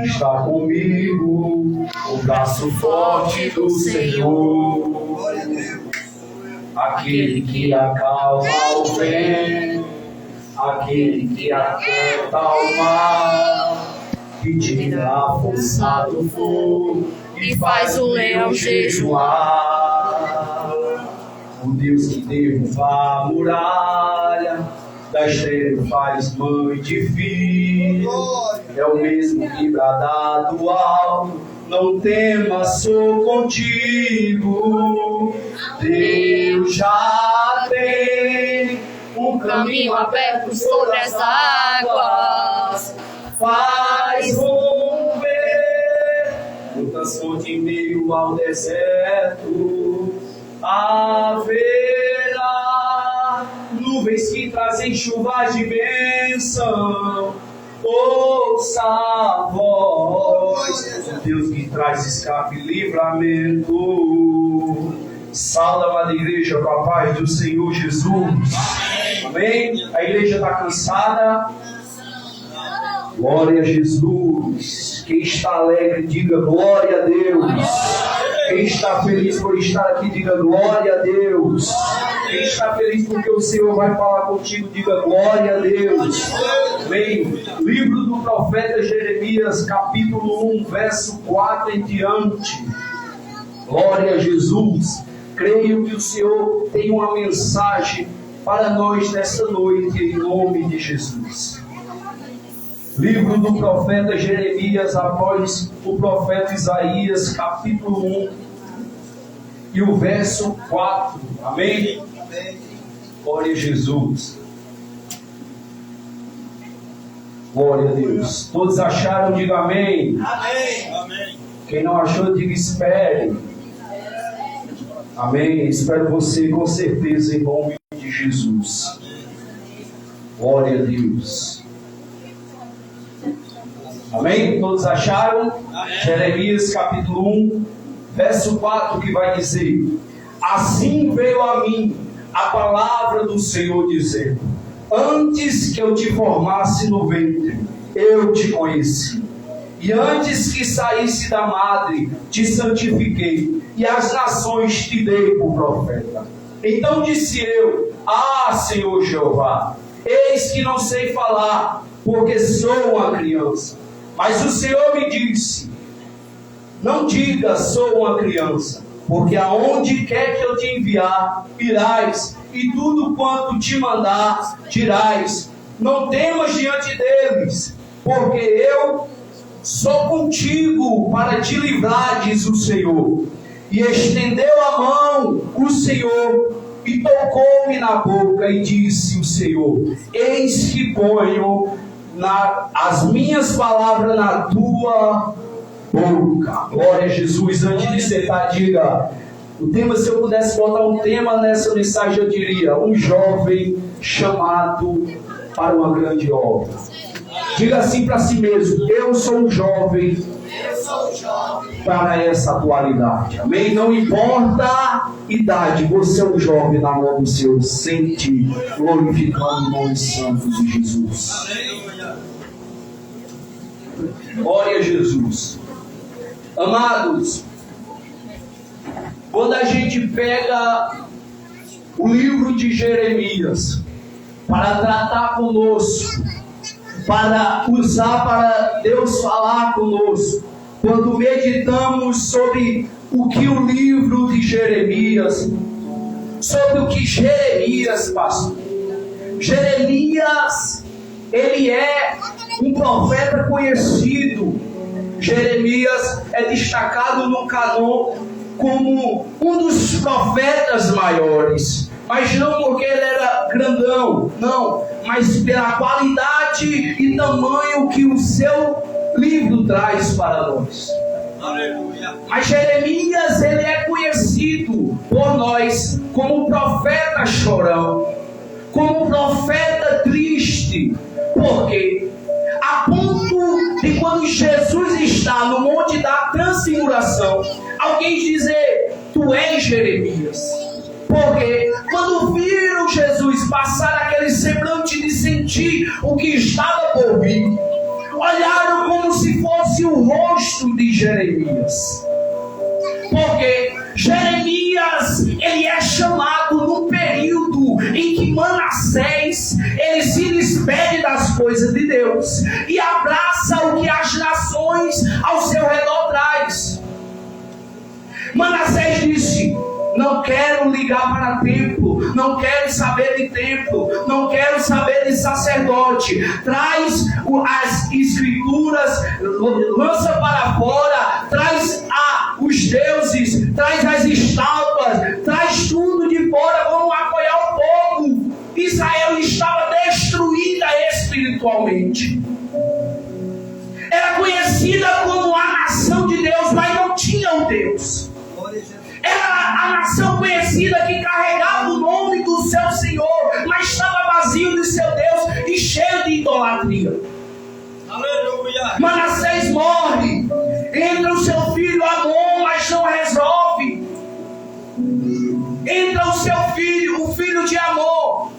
está comigo, o braço forte do Senhor. Aquele que acalma o vento, aquele que aquieta o mar, que tira a força do fogo e faz o leão jejuar. O Deus que derruba a muralha, da estéril faz mãe de filho, é o mesmo que brada do alto, não temas, sou contigo. Deus já tem um caminho aberto sobre as águas, faz romper muitas fontes em meio ao deserto. Haverá nuvens que trazem chuvas de bênção. Ouça a voz, Deus que traz escape e livramento. Salve, amada igreja, com a paz do Senhor Jesus. Amém? A igreja está cansada? Glória a Jesus. Quem está alegre, diga glória a Deus. Quem está feliz por estar aqui, diga glória a Deus. Quem está feliz porque o Senhor vai falar contigo, diga glória a Deus. Amém. Livro do profeta Jeremias, capítulo 1, verso 4 em diante. Glória a Jesus. Creio que o Senhor tem uma mensagem para nós nesta noite, em nome de Jesus. Livro do profeta Jeremias, após o profeta Isaías, capítulo 1 e o verso 4. Amém? Amém. Glória a Jesus. Glória a Deus. Todos acharam? Diga amém. Amém. Amém. Quem não achou, diga espere. Amém. Espero você com certeza em nome de Jesus. Glória a Deus. Amém? Todos acharam? Amém. Jeremias capítulo 1, verso 4, que vai dizer: assim veio a mim a palavra do Senhor dizendo: antes que eu te formasse no ventre, eu te conheci. E antes que saísse da madre, te santifiquei, e as nações te dei por profeta. Então disse eu: ah, Senhor Jeová, eis que não sei falar, porque sou uma criança. Mas o Senhor me disse: não diga sou uma criança, porque aonde quer que eu te enviar, irás, e tudo quanto te mandar, dirás. Não temas diante deles, porque eu sou contigo para te livrar, diz o Senhor. E estendeu a mão o Senhor e tocou-me na boca, e disse o Senhor: eis que ponho as minhas palavras na tua boca. Glória a Jesus. Antes de sentar, diga o tema. Se eu pudesse botar um tema nessa mensagem, eu diria: um jovem chamado para uma grande obra. Diga assim para si mesmo: eu sou um jovem para essa atualidade. Amém? Não importa a idade, você é um jovem na mão do Senhor, sente glorificando o nome santo de Jesus. Glória a Jesus. Amados, quando a gente pega o livro de Jeremias para tratar conosco, para usar para Deus falar conosco, quando meditamos sobre o que o livro de Jeremias, sobre o que Jeremias passou. Jeremias, ele é um profeta conhecido. Jeremias é destacado no cânon como um dos profetas maiores, mas não porque ele era grandão, não, mas pela qualidade e tamanho que o seu livro traz para nós. Aleluia. Mas Jeremias, ele é conhecido por nós como profeta chorão, como profeta triste. Por quê? A ponto de quando Jesus está no monte da transfiguração, alguém dizer: tu és Jeremias. Porque quando viram Jesus passar aquele semblante de sentir o que estava por vir, olharam como se fosse o rosto de Jeremias. Porque Jeremias, ele é chamado no período em que Manassés, ele se despede das coisas de Deus e abraça o que as nações ao seu redor traz. Manassés disse: não quero ligar para templo, não quero saber de templo, não quero saber de sacerdote. Traz as escrituras, lança para fora, traz os deuses, traz as estátuas, traz tudo de fora, vamos apoiar o povo. Israel estava destruída espiritualmente. Era conhecida como a nação de Deus, mas não tinha um Deus. Era a nação conhecida que carregava o nome do seu Senhor, mas estava vazio de seu Deus e cheio de idolatria. Aleluia. Manassés morre, entra o seu filho Amon, mas não resolve. Entra o seu filho, o filho de Amon,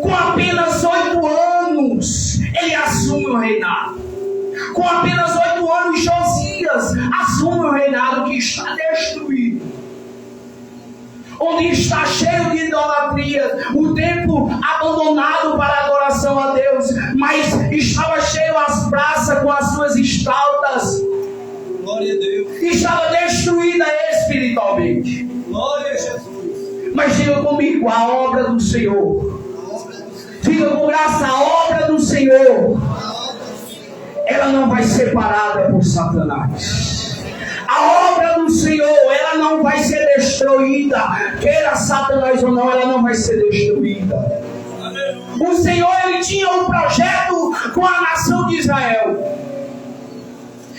com apenas 8 anos, ele assume o reinado. Com apenas 8 anos, Josias assume o reinado que está destruído, onde está cheio de idolatria, o templo abandonado para a adoração a Deus, mas estava cheio as praças com as suas estátuas. Glória a Deus. Estava destruída espiritualmente. Glória a Jesus. Mas diga comigo, a obra do Senhor. Diga com graça, a obra do Senhor, ela não vai ser parada por Satanás. A obra do Senhor, ela não vai ser destruída. Queira Satanás ou não, ela não vai ser destruída. O Senhor, ele tinha um projeto com a nação de Israel.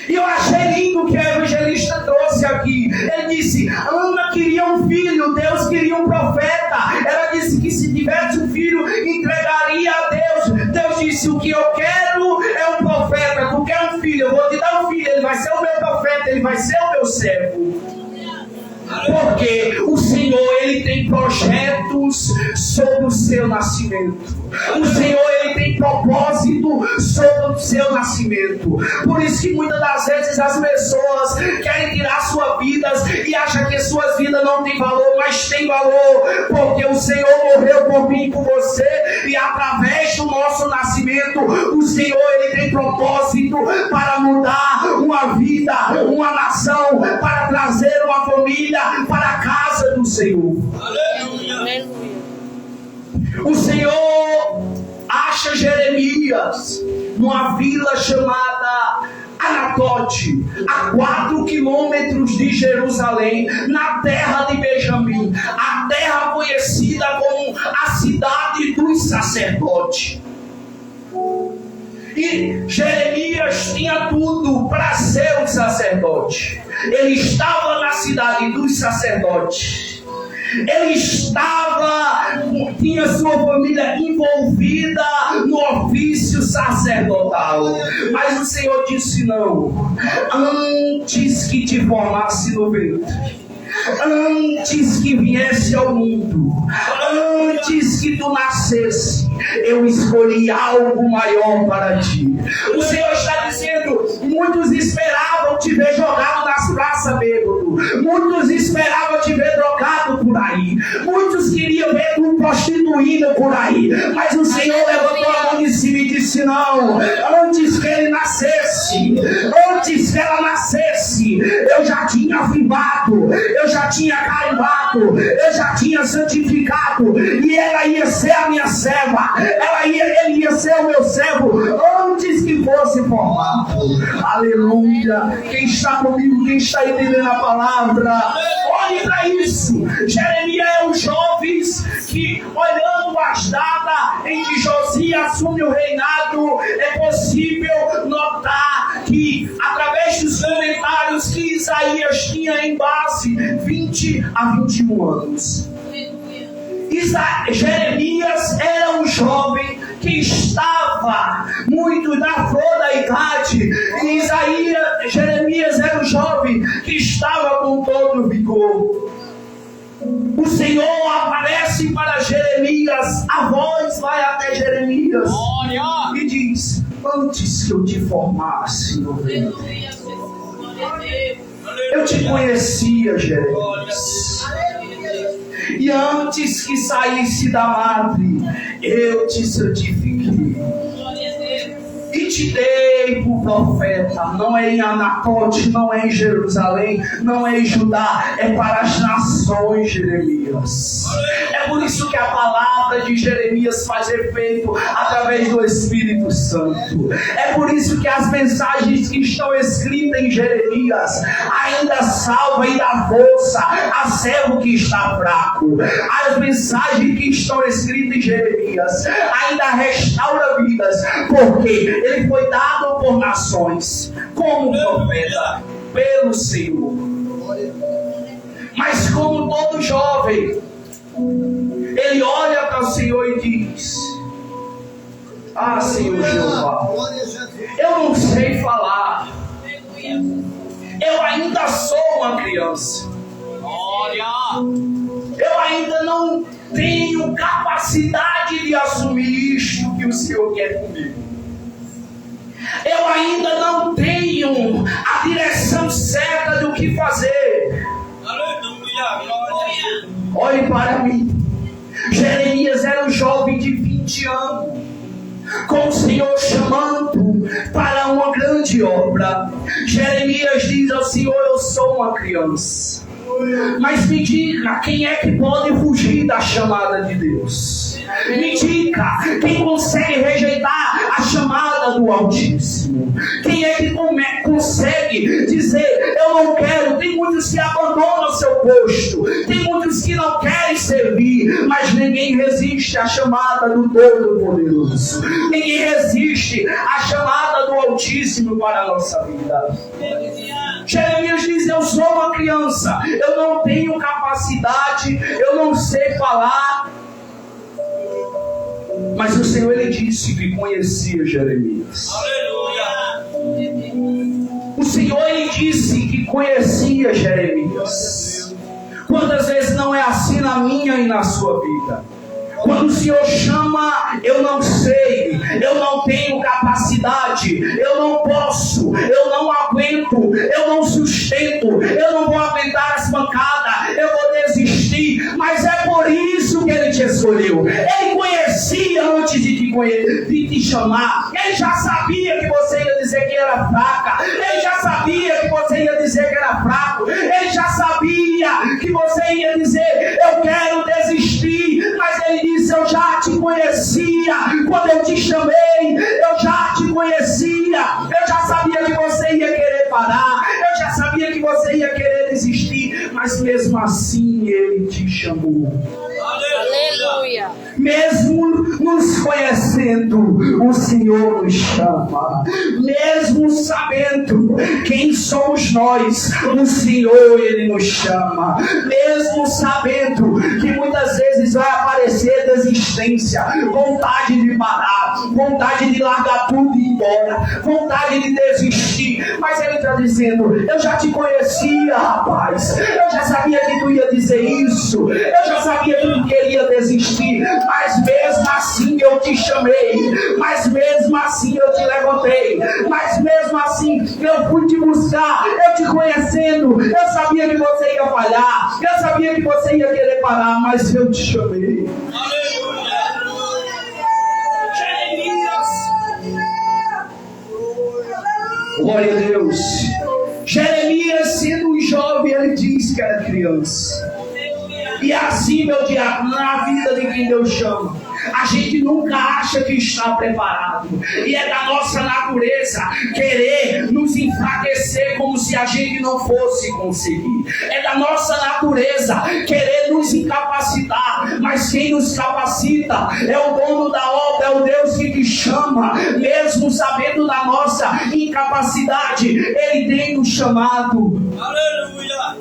E eu achei lindo o que a evangelista trouxe aqui. Ele disse: Ana queria um filho, Deus queria um profeta. Ela disse que se tivesse um filho, entregaria a Deus. Deus disse: o que eu quero é um profeta. Tu quer um filho, eu vou te dar um filho. Ele vai ser o meu profeta, ele vai ser o meu servo. Porque o Senhor, ele tem projetos sobre o seu nascimento. O Senhor, ele tem propósito sobre o seu nascimento. Por isso que muitas das vezes as pessoas querem tirar suas vidas e acham que suas vidas não têm valor, mas tem valor, porque o Senhor morreu por mim e por você, e através do nosso nascimento, o Senhor, ele tem propósito para mudar uma vida, uma nação, para trazer uma família para a casa do Senhor. Aleluia. O Senhor acha Jeremias numa vila chamada Anatote, a 4 quilômetros de Jerusalém, na terra de Benjamim, a terra conhecida como a cidade dos sacerdotes. E Jeremias tinha tudo para ser um sacerdote. Ele estava na cidade dos sacerdotes. Ele tinha sua família envolvida no ofício sacerdotal. Mas o Senhor disse: não, antes que te formasse no ventre, antes que viesse ao mundo, antes que tu nascesse, eu escolhi algo maior para ti. O Senhor está dizendo: muitos esperavam te ver jogado nas praças bêbado, muitos esperavam te ver drogado por aí, muitos queriam ver tu prostituindo por aí, mas o Senhor levantou a mão de cima e disse: não, antes que ele nascesse, antes que ela nascesse, eu já tinha avivado, eu já tinha carimbado, eu já tinha santificado, e ela ia ser a minha serva, ele ia ser o meu servo antes que fosse formado. Aleluia. Quem está comigo, quem está entendendo a palavra, olhe para isso. Jeremias é um jovem que, olhando as datas em que Josias assume o reinado, é possível notar que, através dos comentários que Isaías tinha em base, 20 a 21 anos. Jeremias era um jovem que estava muito na flor da idade, e Jeremias era um jovem que estava com todo o vigor. O Senhor aparece para Jeremias, a voz vai até Jeremias e diz: antes que eu te formasse no ventre, eu te conhecia, Jeremias. E antes que saísse da madre, eu te santifiquei. E te dei por profeta. Não é em Anatote, não é em Jerusalém, não é em Judá, é para as nações, Jeremias. É por isso que a palavra de Jeremias faz efeito através do Espírito Santo. É por isso que as mensagens que estão escritas em Jeremias ainda salva e dá força a servo que está fraco. As mensagens que estão escritas em Jeremias ainda restaura vidas, porque ele foi dado por nações como profeta pelo Senhor. Mas como todo jovem, ele olha para o Senhor e diz: ah, Senhor Jeová, eu não sei falar, eu ainda sou uma criança, eu ainda não tenho capacidade de assumir isto que o Senhor quer comigo. Eu ainda não tenho a direção certa do que fazer. Olhe para mim. Jeremias era um jovem de 20 anos, com o Senhor chamando para uma grande obra. Jeremias diz ao Senhor: eu sou uma criança. Mas me diga, quem é que pode fugir da chamada de Deus? Me diga, quem consegue rejeitar a chamada do Altíssimo? Quem é que consegue dizer: eu não quero? Tem muitos que abandonam seu posto, tem muitos que não querem servir, mas ninguém resiste à chamada do Todo-Poderoso. Ninguém resiste à chamada do Altíssimo para a nossa vida. Jeremias diz: eu sou uma criança, eu não tenho capacidade, eu não sei falar. Mas o Senhor, ele disse que conhecia Jeremias. Aleluia. O Senhor, ele disse que conhecia Jeremias. Quantas vezes não é assim na minha e na sua vida? Quando o Senhor chama, eu não sei, eu não tenho capacidade, eu não posso, eu não aguento, eu não sustento, eu não vou aguentar as pancadas, eu vou desistir. Mas é por isso que Ele te escolheu. Ele conhecia antes de te chamar. Ele já sabia que você ia dizer que era fraca. Ele já sabia que você ia dizer que era fraco. Ele já sabia que você ia dizer: eu quero desistir. Mas Ele disse: eu já te conhecia. Quando eu te chamei, eu já te conhecia. Eu já sabia que você ia querer parar. Eu já sabia que você ia querer desistir. Mas mesmo assim Ele te chamou. Aleluia. Mesmo nos conhecendo, o Senhor nos chama. Mesmo sabendo quem somos nós, o Senhor, Ele nos chama. Mesmo sabendo que muitas vezes vai aparecer desistência, vontade de parar, vontade de largar tudo e ir embora, vontade de desistir. Mas Ele está dizendo: eu já te conhecia, rapaz. Eu já sabia que tu ia dizer isso. Eu já sabia que tu queria desistir. Mas mesmo assim eu te chamei. Mas mesmo assim eu te levantei. Mas mesmo assim eu fui te buscar. Eu te conhecendo. Eu sabia que você ia falhar. Eu sabia que você ia querer parar. Mas eu te chamei. Jeremias. Glória a Deus. Jeremias, sendo um jovem, ele diz que era criança. E assim, meu diabo, na vida de quem Deus chama, a gente nunca acha que está preparado. E é da nossa natureza querer nos enfraquecer como se a gente não fosse conseguir. É da nossa natureza querer nos incapacitar. Mas quem nos capacita é o dono da obra, é o Deus que te chama. Mesmo sabendo da nossa incapacidade, Ele tem nos chamado. Aleluia.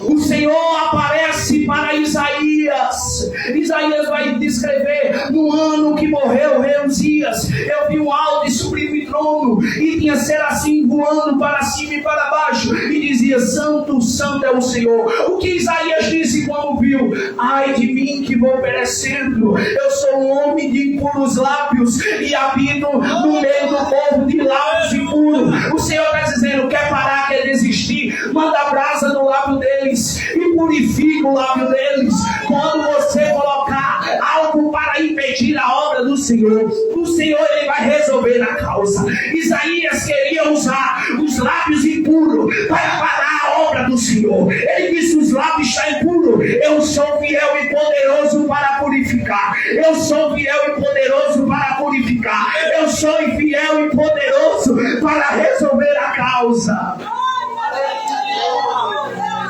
O Senhor aparece disse para Isaías. Isaías vai descrever: no ano que morreu o rei Uzias, eu vi um alto e sublime trono, e tinha serafim voando para cima e para baixo, e dizia: santo, santo é o Senhor. O que Isaías disse quando viu? Ai de mim que vou perecendo, eu sou um homem de impuros lábios, e habito no meio do povo de lábios impuros. O Senhor está dizendo: quer parar, quer desistir? Manda brasa no lábio deles e purifica o lábio deles. Quando você colocar algo para impedir a obra do Senhor, o Senhor ele vai resolver a causa. Isaías queria usar os lábios impuros para parar a obra do Senhor. Ele disse: os lábios estão impuros, eu sou fiel e poderoso para purificar. Eu sou fiel e poderoso para purificar. Eu sou fiel e poderoso para resolver a causa.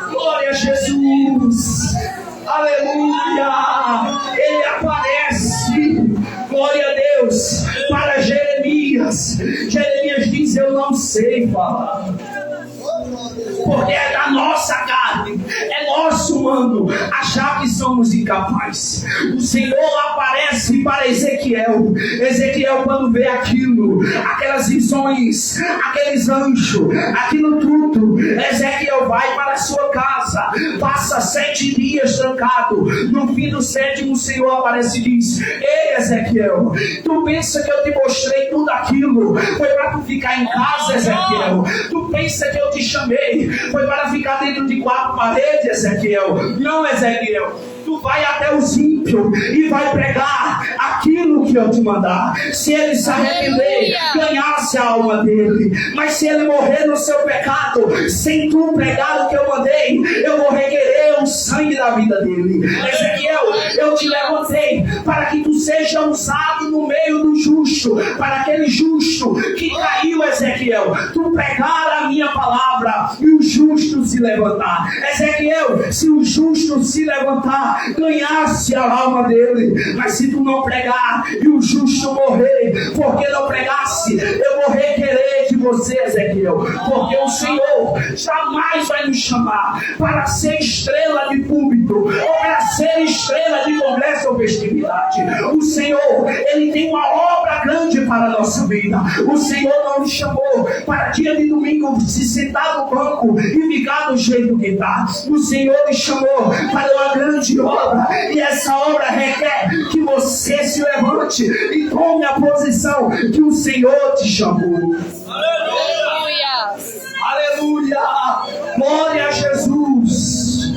Glória a Jesus. Aleluia. Ele aparece, glória a Deus, para Jeremias. Jeremias diz: eu não sei falar, porque é da nossa carne, é nosso humano achar que somos incapazes. O Senhor aparece para Ezequiel. Ezequiel, quando vê aquilo, aquelas visões, aqueles anjos, aquilo tudo, Ezequiel vai para a sua casa, passa 7 dias trancado. No fim do 7º, o Senhor aparece e diz: ei Ezequiel, tu pensa que eu te mostrei tudo aquilo foi para tu ficar em casa, Ezequiel? Tu pensa que eu te chamei foi para ficar dentro de 4 paredes, Ezequiel? Não, Ezequiel. Tu vai até os ímpios e vai pregar aquilo que eu te mandar. Se ele se arrepender, ganhasse a alma dele. Mas se ele morrer no seu pecado, sem tu pregar o que eu mandei, eu vou requerer o sangue da vida dele. Ezequiel, eu te levantei para que tu seja usado no meio do justo, para aquele justo que caiu, Ezequiel, tu pregar a minha palavra e o justo se levantar. Ezequiel, se o justo se levantar, ganhasse a alma dele. Mas se tu não pregar e o justo morrer porque não pregasse, eu vou requerer de você, Ezequiel, porque o Senhor jamais vai nos chamar para ser estrela de púlpito ou para ser estrela de congresso ou festividade. O Senhor, ele tem uma obra grande para a nossa vida. O Senhor não nos chamou para dia de domingo se sentar no banco e ficar do jeito que está. O Senhor nos chamou para uma grande obra, e essa obra requer que você se levante e tome a posição que o Senhor te chamou. Aleluia! Aleluia! Glória a Jesus!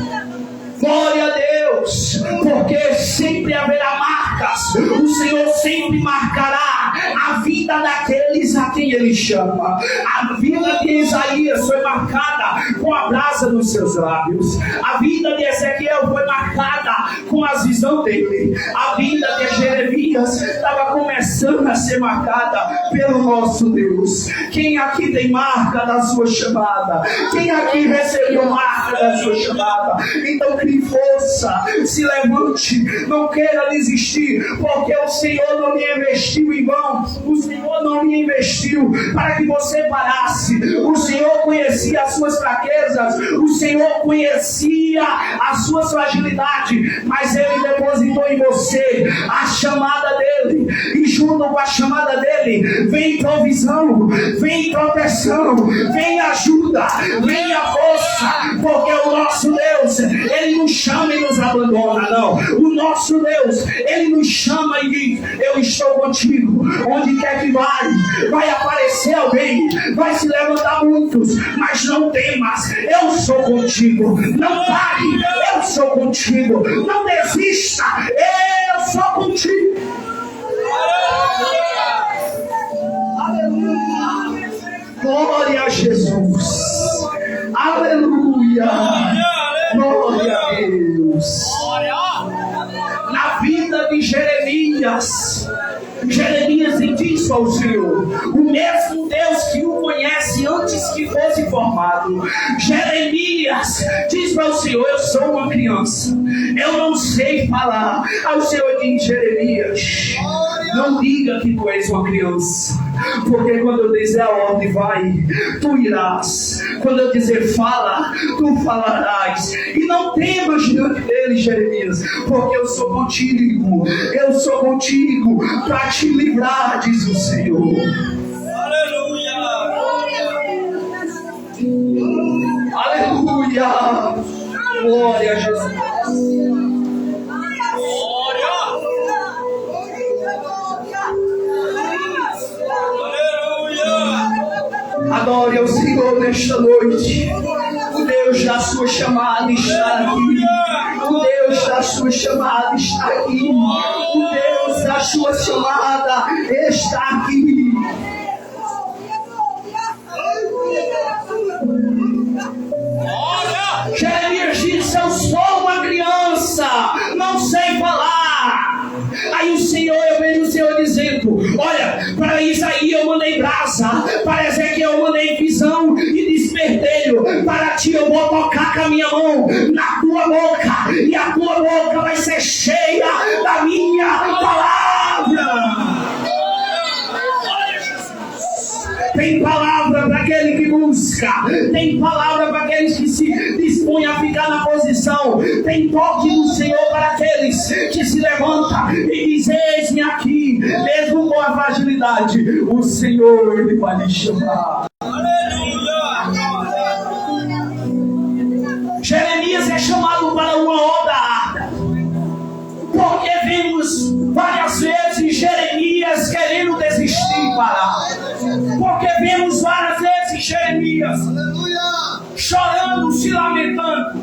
Glória a Deus! Porque sempre haverá marcas. O Senhor sempre marcará a vida daqueles a quem Ele chama. A vida de Isaías foi marcada com a brasa nos seus lábios. A vida de Ezequiel foi marcada com a visão dele. A vida de Jeremias estava começando a ser marcada pelo nosso Deus. Quem aqui tem marca da sua chamada? Quem aqui recebeu marca da sua chamada? Então crie força, se levante, não queira desistir, porque o Senhor não lhe investiu em vão. O Senhor não lhe investiu para que você parasse. O Senhor conhecia as suas fraquezas, o Senhor conhecia as suas fragilidades, mas Ele depositou em você a chamada dEle, e junto com a chamada dEle vem provisão, vem proteção, vem ajuda, vem a força, porque o nosso Deus, Ele nos chama e nos abandona, não. O nosso Deus, Ele nos chama e diz: eu estou contigo, onde quer que vai aparecer alguém, vai se levantar muitos, mas não temas, eu sou contigo. Não pare, eu sou contigo. Não desista, eu sou contigo. Aleluia. Glória a Jesus. Aleluia. Glória a Deus. Na vida de Jeremias disse ao Senhor, o mesmo Deus que o conhece antes que fosse formado. Jeremias diz para o Senhor: eu sou uma criança, eu não sei falar. Aí o Senhor diz: Jeremias, não diga que tu és uma criança. porque quando eu dizer a ordem, vai, tu irás. Quando eu dizer fala, tu falarás. E não temas diante dele, Jeremias, porque eu sou contigo para te livrar, diz o Senhor. Aleluia! Aleluia! Glória a Jesus. Adore ao Senhor nesta noite. O Deus da sua chamada está aqui. O Deus da sua chamada está aqui. O Deus da sua chamada está aqui. Jeremias disse: eu sou uma criança, não sei falar. Aí o Senhor, eu vejo o Senhor dizendo: olha, para Isaías eu mandei brasa, para Ezequiel eu mandei visão e desperteiro, para ti eu vou tocar com a minha mão na tua boca, e a tua boca vai ser cheia da minha palavra. Tem palavra para aquele que busca, tem palavra para aqueles que se dispõem a ficar na posição, tem toque do Senhor para aqueles que se levantam e dizem: eis-me aqui, mesmo com a fragilidade, o Senhor Ele vai lhe chamar. Jeremias é chamado para uma obra, porque vimos várias vezes Jeremias querendo desistir, parar. Porque vemos várias vezes Jeremias chorando, se lamentando.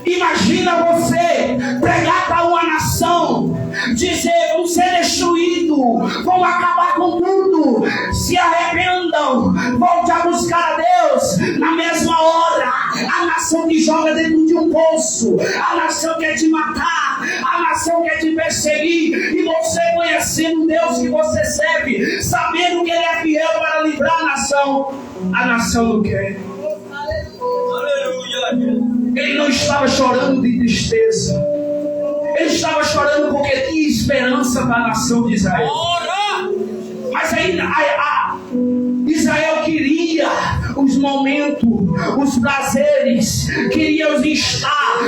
Imagina você pregar para uma nação, dizer: vão ser destruídos, vão acabar com tudo, se arrependam, volte a buscar a Deus. Na mesma hora, a nação te joga dentro de um poço, a nação quer te matar, a nação quer te perseguir, e você, conhecendo o Deus que você serve, sabendo que Ele é fiel para livrar a nação não quer. Ele não estava chorando de tristeza, ele estava chorando porque tinha esperança para a nação de Israel. Mas aí Israel queria os momentos, os prazeres, queria os estar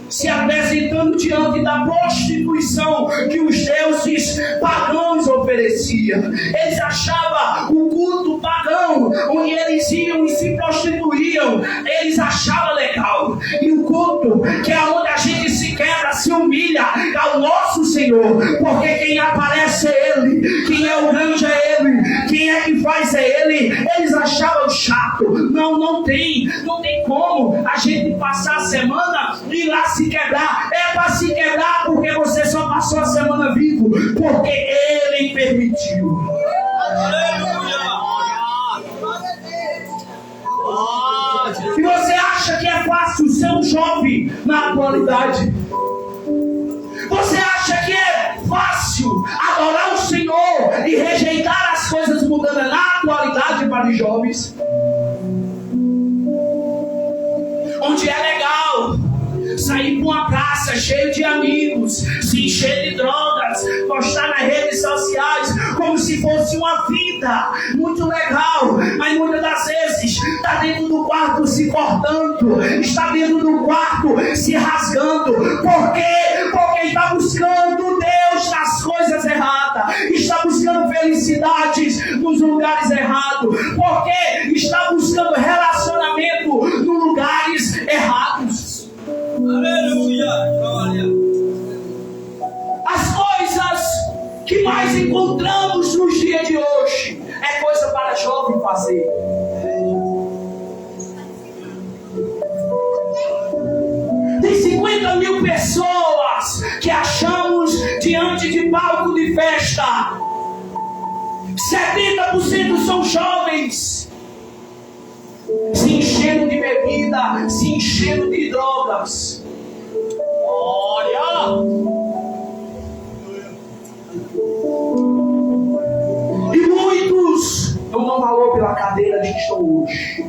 se apresentando diante da prostituição que os deuses pagãos ofereciam. Eles achavam o culto pagão, onde eles iam e se prostituíam, eles achavam legal. E o culto, que é onde a gente se quebra, se humilha ao nosso Senhor, porque quem aparece é Ele, quem é o grande é Ele, quem é que faz é Ele. Eles achavam chato. Não tem como a gente passar a semana e lá se quebrar. É para se quebrar porque você só passou a semana vivo, porque Ele permitiu. E você acha que é fácil ser um jovem na atualidade? Você acha que é fácil adorar o Senhor e rejeitar as coisas mudadas na atualidade para os jovens? Onde é legal sair para uma praça cheio de amigos, se encher de drogas, postar nas redes sociais como se fosse uma vida muito legal, mas muitas das vezes está dentro do quarto se cortando, está dentro do quarto se rasgando. Por quê? Porque está buscando Deus nas coisas erradas, está buscando felicidades nos lugares errados, porque está buscando relacionamento nos lugares errados. Aleluia! Glória! As coisas que mais encontramos nos dias de hoje é coisa para jovem fazer. Tem 50 mil pessoas que achamos diante de palco de festa. 70% são jovens, se enchendo de bebida, se enchendo de drogas. Olha! E muitos não dão valor pela cadeira de que estão hoje.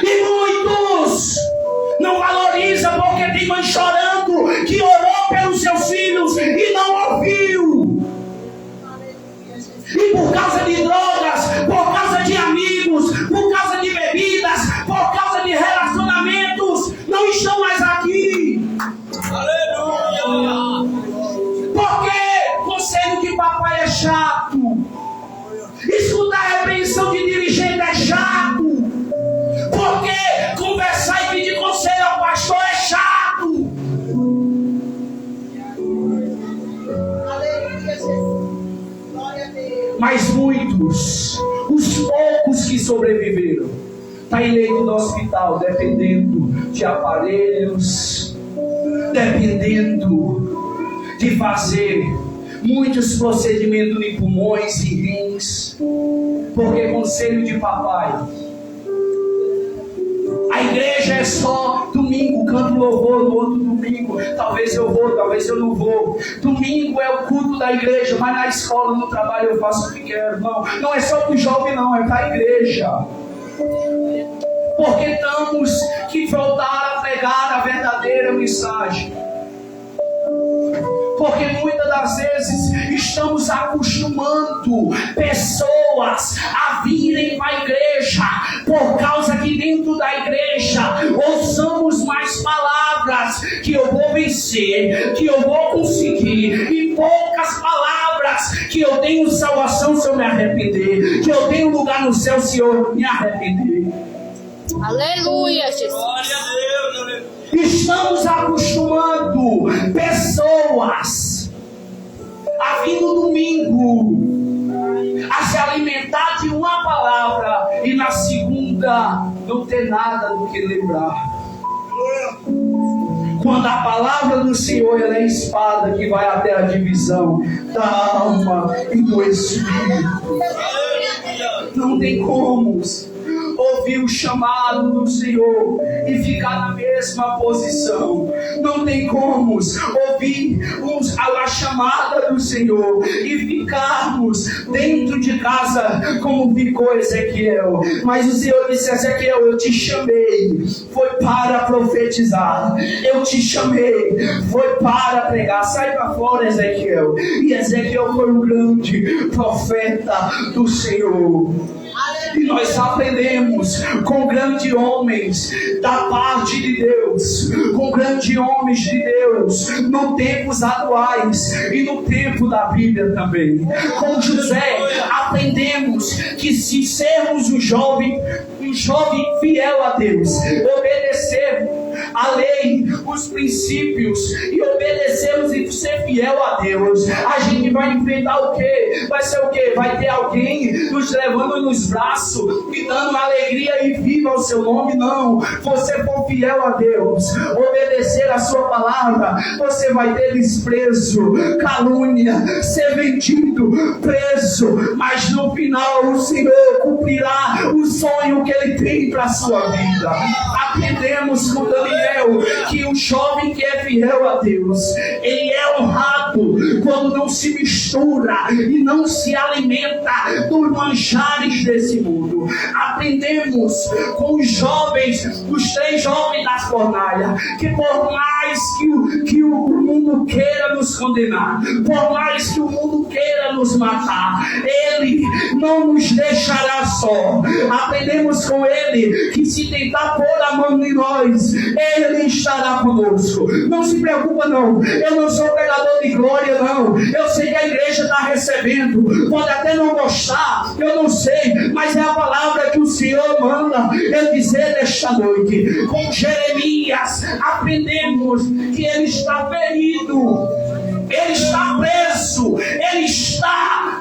E muitos não valorizam porque tem mãe chorando que orou pelos seus filhos e não ouviu. E por causa de drogas, por causa de amigos, por causa de bebidas, por causa de relacionamentos, não estão mais aqui. Aleluia! Porque conselho de papai é chato. Escutar a repreensão de dirigente é chato. Porque conversar e pedir conselho ao pastor é chato. Mas muitos, os poucos que sobreviveram, está em leito no hospital, dependendo de aparelhos, dependendo de fazer muitos procedimentos em pulmões e rins, porque conselho de papai. A igreja é só domingo, canto louvor, no outro domingo, talvez eu vou, talvez eu não vou. Domingo é o culto da igreja, mas na escola, no trabalho eu faço o que quero. Não é só para o jovem não, é para a igreja. Porque temos que voltar a pregar a verdadeira mensagem. Porque muitas das vezes estamos acostumando pessoas a virem para a igreja, por causa que dentro da igreja ouçamos mais palavras, que eu vou vencer, que eu vou conseguir, e poucas palavras, que eu tenho salvação se eu me arrepender, que eu tenho lugar no céu se eu me arrepender. Aleluia, Jesus. Glória a Deus, aleluia. Estamos acostumando pessoas a vir no domingo, a se alimentar de uma palavra, e na segunda não ter nada do que lembrar. Quando a palavra do Senhor ela é a espada que vai até a divisão da alma e do espírito. Não tem como ouvir o chamado do Senhor e ficar na mesma posição. Não tem como ouvir a chamada do Senhor e ficarmos dentro de casa como ficou Ezequiel. Mas o Senhor disse: Ezequiel, eu te chamei, foi para profetizar. Eu te chamei, foi para pregar. Sai para fora, Ezequiel. E Ezequiel foi um grande profeta do Senhor. E nós aprendemos com grandes homens da parte de Deus, com grandes homens de Deus, no tempos atuais e no tempo da Bíblia também. Com José aprendemos que se sermos um jovem fiel a Deus, obedecer a lei, os princípios, e obedecermos e ser fiel a Deus, a gente vai enfrentar o quê? Vai ser o quê? Vai ter alguém nos levando nos braços e dando alegria e viva o seu nome? Não. Você for fiel a Deus, obedecer a sua palavra, você vai ter desprezo, calúnia, ser vendido, preso, mas no final o Senhor cumprirá o sonho que Ele tem para a sua vida. Aprendemos com Daniel que o jovem que é fiel a Deus, ele é honrado quando não se mistura e não se alimenta dos manjares desse mundo. Aprendemos com os jovens, os 3 jovens das fornalhas, que por mais que o mundo queira nos condenar, por mais que o mundo queira nos matar, Ele não nos deixará só. Aprendemos com Ele que se tentar pôr a mão em nós, Ele estará conosco. Não se preocupa não, eu não sou pregador de glória não, eu sei que a igreja está recebendo, pode até não gostar, eu não sei, mas é a palavra que o Senhor manda eu dizer nesta noite. Com Jeremias aprendemos que ele está ferido, ele está preso, ele está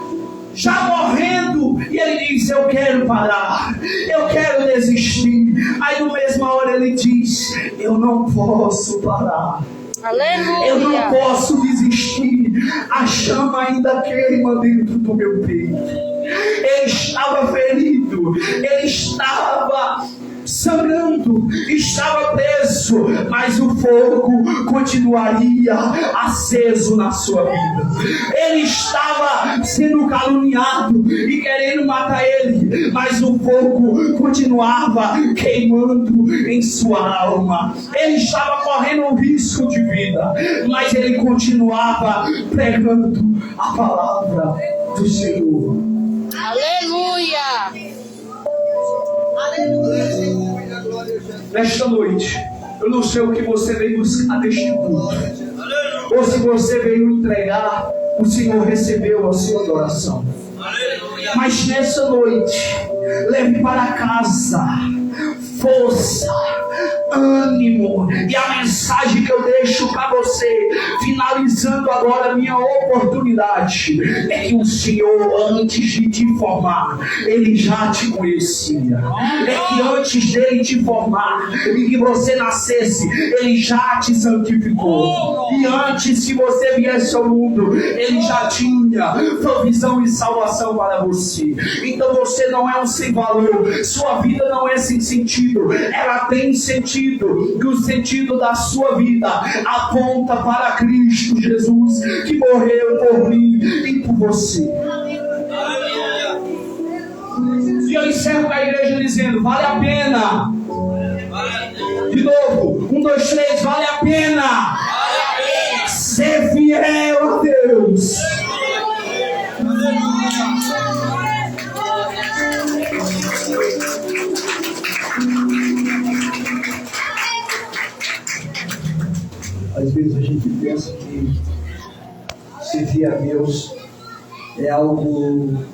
já morrendo, e ele diz: eu quero parar, eu quero desistir. Aí na mesma hora ele diz: eu não posso parar, Aleluia. eu não posso desistir, a chama ainda queima dentro do meu peito. Ele estava ferido, ele estava sangrando, estava preso, mas o fogo continuaria aceso na sua vida. Ele estava sendo caluniado e querendo matar ele, mas o fogo continuava queimando em sua alma. Ele estava correndo um risco de vida, mas ele continuava pregando a palavra do Senhor. Aleluia. Nesta noite, eu não sei o que você veio buscar deste culto, ou se você veio entregar, o Senhor recebeu a sua adoração. Mas nessa noite, leve para casa força, ânimo, e a mensagem que eu deixo para você, finalizando agora a minha oportunidade, é que o Senhor, antes de te formar, Ele já te conhecia. É que antes dele te formar e que você nascesse, Ele já te santificou. E antes que você viesse ao mundo, Ele já tinha provisão e salvação para você. Então você não é um sem valor, sua vida não é sem sentido, ela tem sentido. E o sentido da sua vida aponta para Cristo Jesus, que morreu por mim e por você. E eu encerro com a igreja dizendo: vale a pena. De novo, 1, 2, 3, vale a pena ser fiel a Deus. Às vezes a gente pensa que servir a Deus é algo